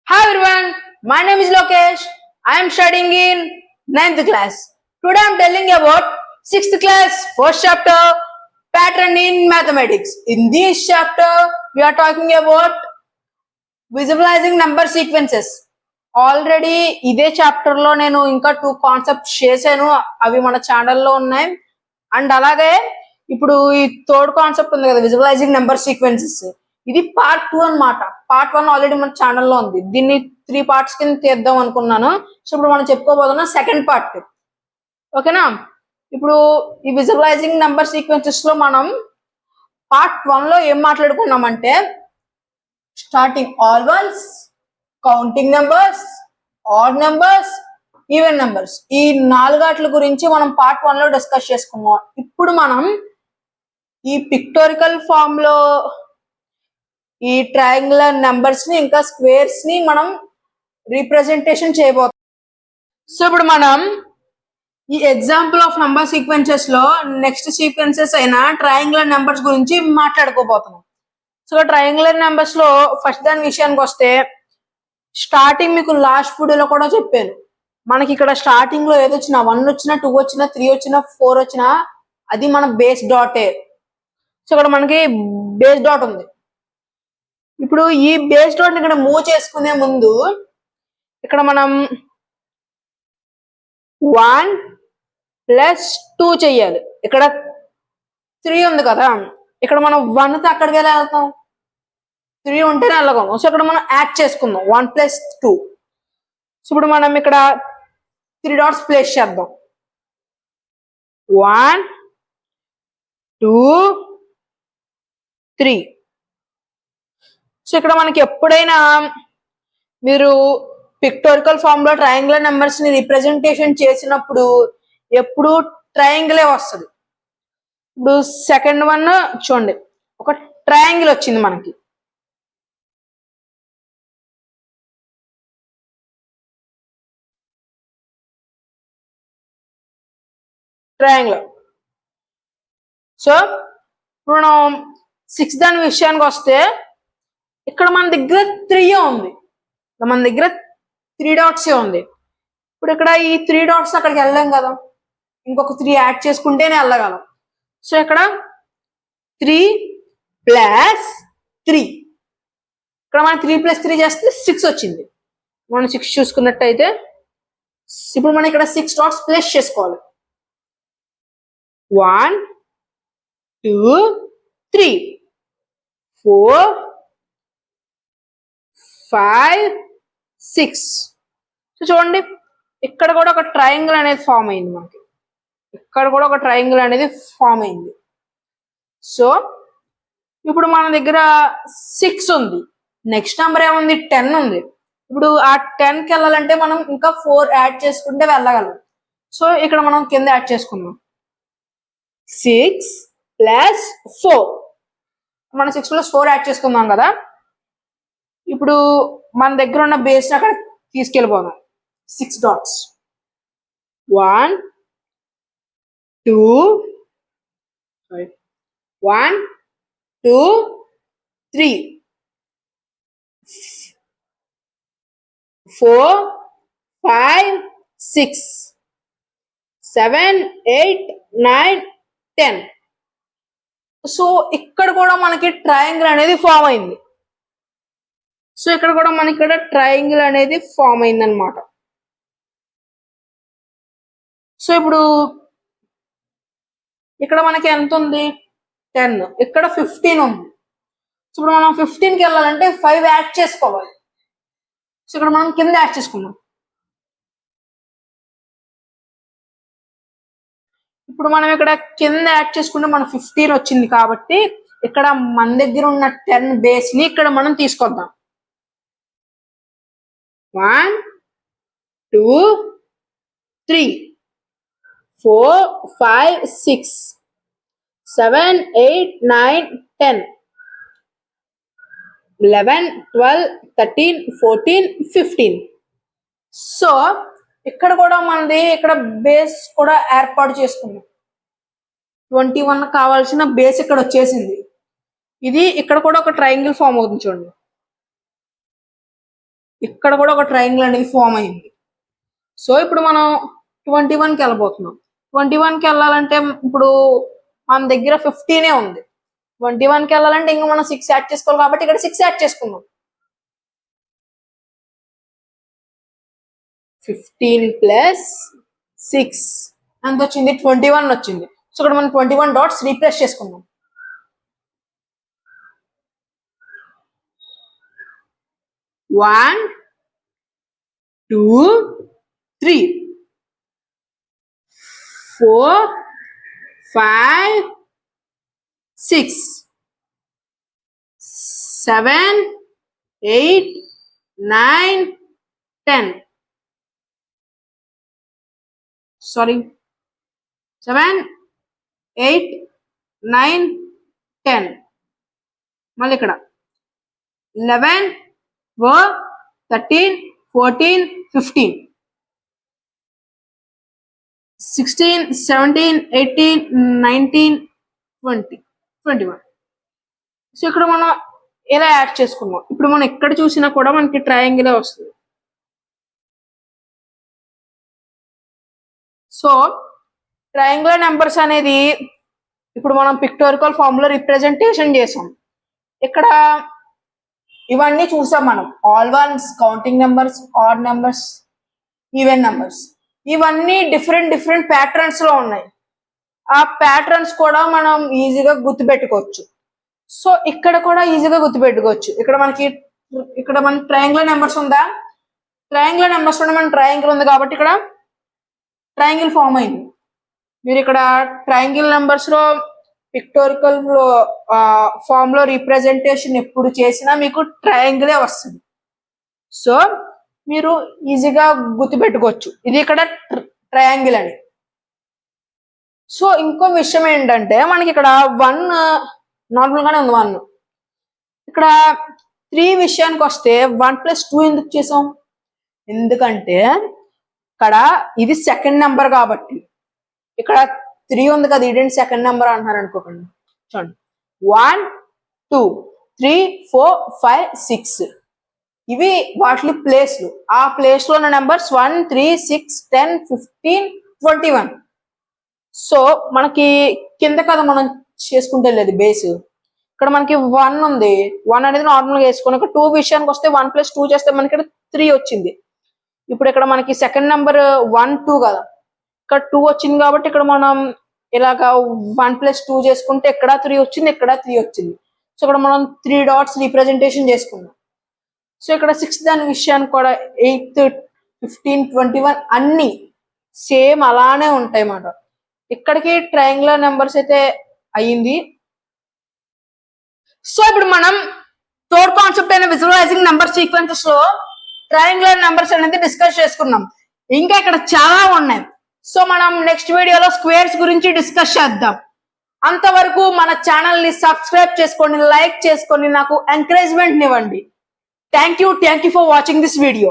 Hi everyone, my name is Lokesh. I am studying in 9th class. Today I am telling about 6th class first chapter pattern in mathematics. In this chapter we are talking about visualizing number sequences. Already ఇదే chapter లో నేను ఇంకా 2 concepts చేశాను, అవి మన ఛానల్లో ఉన్నాయి. And అలాగే ఇప్పుడు ఈ థర్డ్ కాన్సెప్ట్ ఉంది కదా, విజువలైజింగ్ నెంబర్ సీక్వెన్సెస్, ఇది పార్ట్ 2 అన్నమాట. పార్ట్ 1 ఆల్రెడీ మన ఛానల్లో ఉంది, దీన్ని 3 పార్ట్స్ కింద తీద్దాం అనుకున్నాను. సో ఇప్పుడు మనం చెప్పుకోబోతున్న సెకండ్ పార్ట్, ఓకేనా. ఇప్పుడు ఈ విజువలైజింగ్ నెంబర్ సీక్వెన్సెస్ లో మనం పార్ట్ 1 లో ఏం మాట్లాడుకున్నామంటే starting all ones, counting numbers, odd numbers, even numbers, ఈ 4 వాటి గురించి మనం పార్ట్ 1 లో డిస్కస్ చేసుకున్నాం. ఇప్పుడు మనం ఈ పిక్టోరికల్ ఫామ్ లో ఈ ట్రయాంగులర్ నెంబర్స్ ని ఇంకా స్క్వేర్స్ ని మనం రీప్రజెంటేషన్ చేయబోతున్నాం. సో ఇప్పుడు మనం ఈ ఎగ్జాంపుల్ ఆఫ్ నెంబర్ సీక్వెన్సెస్ లో నెక్స్ట్ సీక్వెన్సెస్ అయిన ట్రయాంగులర్ నెంబర్స్ గురించి మాట్లాడుకోబోతున్నాం. సో ట్రయాంగులర్ నెంబర్స్ లో ఫస్ట్ దాని విషయానికి వస్తే, స్టార్టింగ్ మీకు లాస్ట్ వీడియోలో కూడా చెప్పాను, మనకి ఇక్కడ స్టార్టింగ్ లో ఏదొచ్చినా 1 వచ్చినా 2 వచ్చినా 3 వచ్చినా 4 వచ్చినా అది మన బేస్ డాటే. సో ఇక్కడ మనకి బేస్ డాట్ ఉంది. ఇప్పుడు ఈ బేస్ డాట్ ఇక్కడ మూవ్ చేసుకునే ముందు ఇక్కడ మనం 1 + 2 చెయ్యాలి. ఇక్కడ 3 ఉంది కదా, ఇక్కడ మనం 1 తో అక్కడికి వెళ్ళి వెళ్తాం, 3 ఉంటేనే వెళ్ళగలం. సో ఇక్కడ మనం యాడ్ చేసుకుందాం 1 + 2. సో ఇప్పుడు మనం ఇక్కడ 3 డాట్స్ ప్లేస్ చేద్దాం, 1 2 3. సో ఇక్కడ మనకి ఎప్పుడైనా మీరు పిక్టోరికల్ ఫామ్ లో ట్రయాంగులర్ నెంబర్స్ ని రిప్రజెంటేషన్ చేసినప్పుడు ఎప్పుడు ట్రయాంగిలే వస్తుంది. ఇప్పుడు సెకండ్ వన్ చూడండి, ఒక ట్రయాంగిల్ వచ్చింది మనకి. ట్రయాంగిల్. సో ఇప్పుడు మనం 6 దాని విషయానికి వస్తే, ఇక్కడ మన దగ్గర 3 ఉంది, మన దగ్గర 3 డాట్స్ ఉంది. ఇప్పుడు ఇక్కడ ఈ 3 డాట్స్ అక్కడికి వెళ్ళాం కదా, ఇంకొక 3 యాడ్ చేసుకుంటేనే వెళ్ళగలం. సో ఇక్కడ 3 + 3, ఇక్కడ మనం 3 + 3 చేస్తే 6 వచ్చింది. మనం 6 చూసుకున్నట్టయితే ఇప్పుడు మనం ఇక్కడ 6 డాట్స్ ప్లేస్ చేసుకోవాలి, 1 2 3 4 5 6. సో చూడండి, ఇక్కడ కూడా ఒక ట్రయాంగిల్ అనేది ఫామ్ అయింది మనకి, ఇక్కడ కూడా ఒక ట్రయాంగిల్ అనేది ఫామ్ అయింది. సో ఇప్పుడు మన దగ్గర 6 ఉంది, నెక్స్ట్ నెంబర్ ఏముంది 10 ఉంది. ఇప్పుడు ఆ 10కి వెళ్ళాలంటే మనం ఇంకా 4 యాడ్ చేసుకుంటే వెళ్ళగలం. సో ఇక్కడ మనం కింద యాడ్ చేసుకుందాం, 6 + 4. మనం 6 + 4 యాడ్ చేసుకుందాం కదా. ఇప్పుడు మన దగ్గర ఉన్న బేస్ని అక్కడ తీసుకెళ్ళిపోదాం, 6 డాట్స్, 1 2 3 4 5 6 7 8 9 10. సో ఇక్కడ కూడా మనకి ట్రయాంగిల్ అనేది ఫామ్ అయింది. సో ఇక్కడ కూడా మనకి ఇక్కడ ట్రయాంగిల్ అనేది ఫామ్ అయింది అనమాట. సో ఇప్పుడు ఇక్కడ మనకి ఎంత ఉంది 10, ఇక్కడ 15 ఉంది. సో ఇప్పుడు మనం 15కి వెళ్ళాలంటే 5 యాడ్ చేసుకోవాలి. సో ఇక్కడ మనం కింద యాడ్ చేసుకున్నాం. ఇప్పుడు మనం ఇక్కడ కింద యాడ్ చేసుకుంటే మన 15 వచ్చింది కాబట్టి ఇక్కడ మన దగ్గర ఉన్న 10 బేస్ ని ఇక్కడ మనం తీసుకొద్దాం, 1 2 3 4 5 6 7 8 9 10 11 12 13 14 15. సో ఇక్కడ కూడా మనది ఇక్కడ బేస్ కూడా ఏర్పాటు చేసుకున్నాం, 21 కావాల్సిన బేస్ ఇక్కడ వచ్చేసింది. ఇది ఇక్కడ కూడా ఒక ట్రయాంగిల్ ఫామ్ అవుతుంది చూడండి. ఇక్కడ కూడా ఒక ట్రయాంగిల్ అనేది ఫామ్ అయింది. సో ఇప్పుడు మనం 21కి వెళ్ళబోతున్నాం. 21కి వెళ్ళాలంటే ఇప్పుడు మన దగ్గర 15 ఉంది. 21కి వెళ్ళాలంటే ఇంకా మనం 6 యాడ్ చేసుకోవాలి కాబట్టి ఇక్కడ 6 యాడ్ చేసుకుందాం. 15 ప్లస్ 6 ఎంత వచ్చింది? 21 వచ్చింది. సో ఇక్కడ మనం 21 డాట్స్ రీప్లేస్ చేసుకుందాం. 1 2 3 4 5 6 7 8 9 10. Sorry, 7 8 9 10. మళ్ళీ ఇక్కడ 11 12 13 14 15 16 17 18 19 20 21. సో ఇక్కడ మనం ఇలా యాడ్ చేసుకున్నాం. ఇప్పుడు మనం ఎక్కడ చూసినా కూడా మనకి ట్రయాంగిలే వస్తుంది. సో ట్రయాంగులర్ నెంబర్స్ అనేది ఇప్పుడు మనం పిక్టోరికల్ ఫామ్ లో రిప్రజెంటేషన్ చేసాం. ఇక్కడ ఇవన్నీ చూసాం మనం. All ones, counting numbers, odd numbers, even numbers, ఇవన్నీ డిఫరెంట్ ప్యాటర్న్స్ లో ఉన్నాయి. ఆ ప్యాటర్న్స్ కూడా మనం ఈజీగా గుర్తుపెట్టుకోవచ్చు. సో ఇక్కడ కూడా ఈజీగా గుర్తుపెట్టుకోవచ్చు. ఇక్కడ మన ట్రయాంగులర్ నెంబర్స్ ఉందా? ట్రయాంగులర్ నెంబర్స్ లో మన ట్రయాంగిల్ ఉంది కాబట్టి ఇక్కడ ట్రయాంగిల్ ఫామ్ అయింది. మీరు ఇక్కడ ట్రయాంగిల్ నెంబర్స్ లో పిక్టోరికల్ ఫామ్ లో రిప్రజెంటేషన్ ఎప్పుడు చేసినా మీకు ట్రయాంగిలే వస్తుంది. సో మీరు ఈజీగా గుర్తుపెట్టుకోవచ్చు ఇది ఇక్కడ ట్రయాంగిల్ అని. సో ఇంకో విషయం ఏంటంటే మనకి ఇక్కడ 1 నార్మల్ గానే ఉంది. 1 ఇక్కడ 3 విషయానికి వస్తే 1 + 2 ఎందుకు చేసాం? ఎందుకంటే ఇక్కడ ఇది సెకండ్ నెంబర్ కాబట్టి. ఇక్కడ 3 ఉంది కదా, ఇదేంటి సెకండ్ నెంబర్ అంటున్నారు అనుకోకండి. చూడండి 1 2 3 4 5 6 ఇవి వాటి ప్లేస్లు. ఆ ప్లేస్ లో ఉన్న నెంబర్స్ 1 3 6 10 15 21. సో మనకి కింద కదా మనం చేసుకుంటే లేదు బేస్. ఇక్కడ మనకి 1 ఉంది. 1 అనేది నార్మల్గా వేసుకుని ఇక్కడ 2 విషయానికి వస్తే 1 + 2 చేస్తే మనకి ఇక్కడ 3 వచ్చింది. ఇప్పుడు ఇక్కడ మనకి సెకండ్ నెంబర్ 1 2 కదా, ఇక్కడ 2 వచ్చింది కాబట్టి ఇక్కడ మనం ఇలాగా 1 + 2 చేసుకుంటే ఇక్కడ 3 వచ్చింది, ఇక్కడ 3 వచ్చింది. సో ఇక్కడ మనం 3 డాట్స్ రిప్రజెంటేషన్ చేసుకున్నాం. సో ఇక్కడ 6 దాని విషయానికి కూడా 8 15 21 అన్ని సేమ్ అలానే ఉంటాయి అన్నమాట. ఇక్కడికి ట్రయాంగులర్ నెంబర్స్ అయితే అయ్యింది. సో ఇప్పుడు మనం థర్డ్ కాన్సెప్ట్ అయిన విజువలైజింగ్ నెంబర్ సీక్వెన్సెస్ లో ట్రయాంగులర్ నెంబర్స్ అనేది డిస్కస్ చేసుకున్నాం. ఇంకా ఇక్కడ చాలా ఉన్నాయి. సో మనం నెక్స్ట్ వీడియోలో స్క్వేర్స్ గురించి డిస్కస్ చేద్దాం. అంతవరకు మన ఛానల్ ని సబ్స్క్రైబ్ చేసుకోండి, లైక్ చేసుకోండి, నాకు ఎంకరేజ్మెంట్ ఇవ్వండి. Thank you for watching this video.